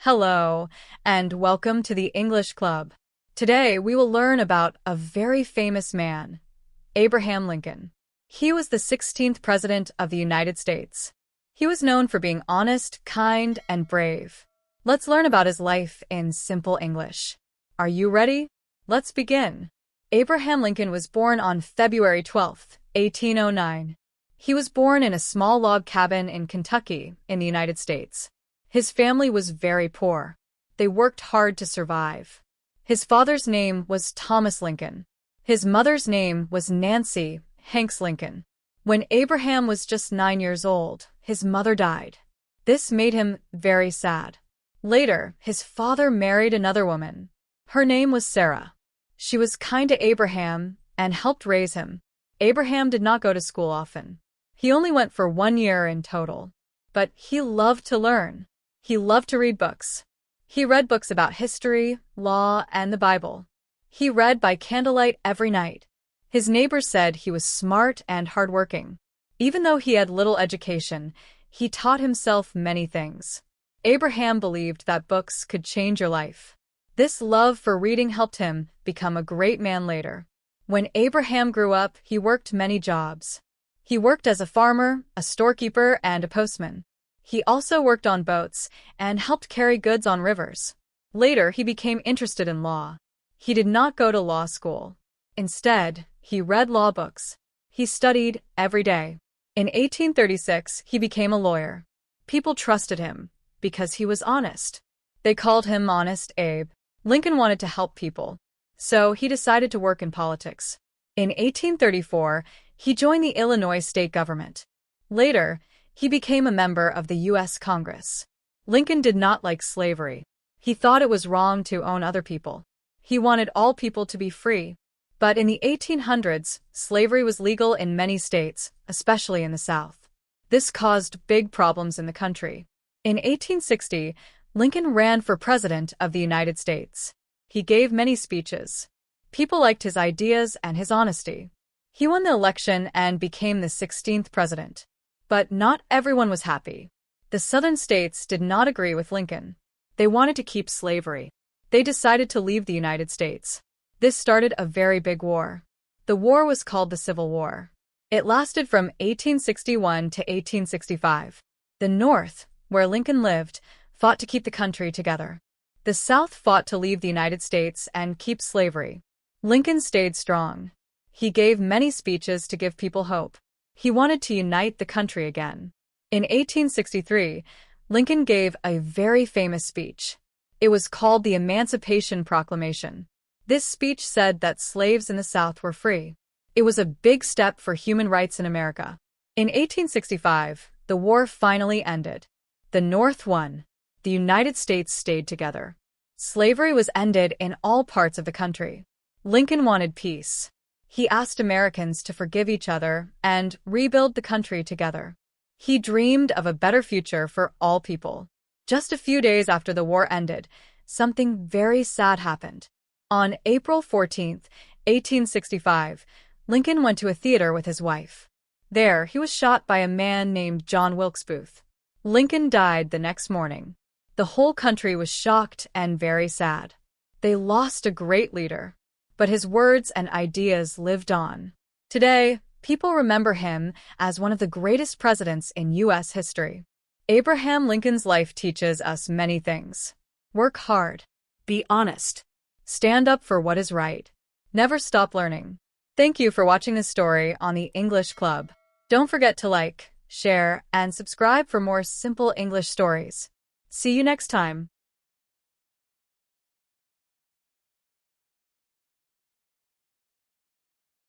Hello, and welcome to the English Club. Today, we will learn about a very famous man, Abraham Lincoln. He was the 16th President of the United States. He was known for being honest, kind, and brave. Let's learn about his life in simple English. Are you ready? Let's begin. Abraham Lincoln was born on February 12, 1809. He was born in a small log cabin in Kentucky, in the United States. His family was very poor. They worked hard to survive. His father's name was Thomas Lincoln. His mother's name was Nancy Hanks Lincoln. When Abraham was just 9 years old, his mother died. This made him very sad. Later, his father married another woman. Her name was Sarah. She was kind to Abraham and helped raise him. Abraham did not go to school often. He only went for 1 year in total. But he loved to learn. He loved to read books. He read books about history, law, and the Bible. He read by candlelight every night. His neighbors said he was smart and hardworking. Even though he had little education, he taught himself many things. Abraham believed that books could change your life. This love for reading helped him become a great man later. When Abraham grew up, he worked many jobs. He worked as a farmer, a storekeeper, and a postman. He also worked on boats and helped carry goods on rivers. Later, he became interested in law. He did not go to law school. Instead, he read law books. He studied every day. In 1836, he became a lawyer. People trusted him because he was honest. They called him Honest Abe. Lincoln wanted to help people, so he decided to work in politics. In 1834, he joined the Illinois state government. Later, he became a member of the U.S. Congress. Lincoln did not like slavery. He thought it was wrong to own other people. He wanted all people to be free. But in the 1800s, slavery was legal in many states, especially in the South. This caused big problems in the country. In 1860, Lincoln ran for president of the United States. He gave many speeches. People liked his ideas and his honesty. He won the election and became the 16th president. But not everyone was happy. The southern states did not agree with Lincoln. They wanted to keep slavery. They decided to leave the United States. This started a very big war. The war was called the Civil War. It lasted from 1861 to 1865. The North, where Lincoln lived, fought to keep the country together. The South fought to leave the United States and keep slavery. Lincoln stayed strong. He gave many speeches to give people hope. He wanted to unite the country again. In 1863, Lincoln gave a very famous speech. It was called the Emancipation Proclamation. This speech said that slaves in the South were free. It was a big step for human rights in America. In 1865, the war finally ended. The North won. The United States stayed together. Slavery was ended in all parts of the country. Lincoln wanted peace. He asked Americans to forgive each other and rebuild the country together. He dreamed of a better future for all people. Just a few days after the war ended, something very sad happened. On April 14, 1865, Lincoln went to a theater with his wife. There, he was shot by a man named John Wilkes Booth. Lincoln died the next morning. The whole country was shocked and very sad. They lost a great leader. But his words and ideas lived on. Today, people remember him as one of the greatest presidents in U.S. history. Abraham Lincoln's life teaches us many things. Work hard. Be honest. Stand up for what is right. Never stop learning. Thank you for watching this story on the English Club. Don't forget to like, share, and subscribe for more simple English stories. See you next time.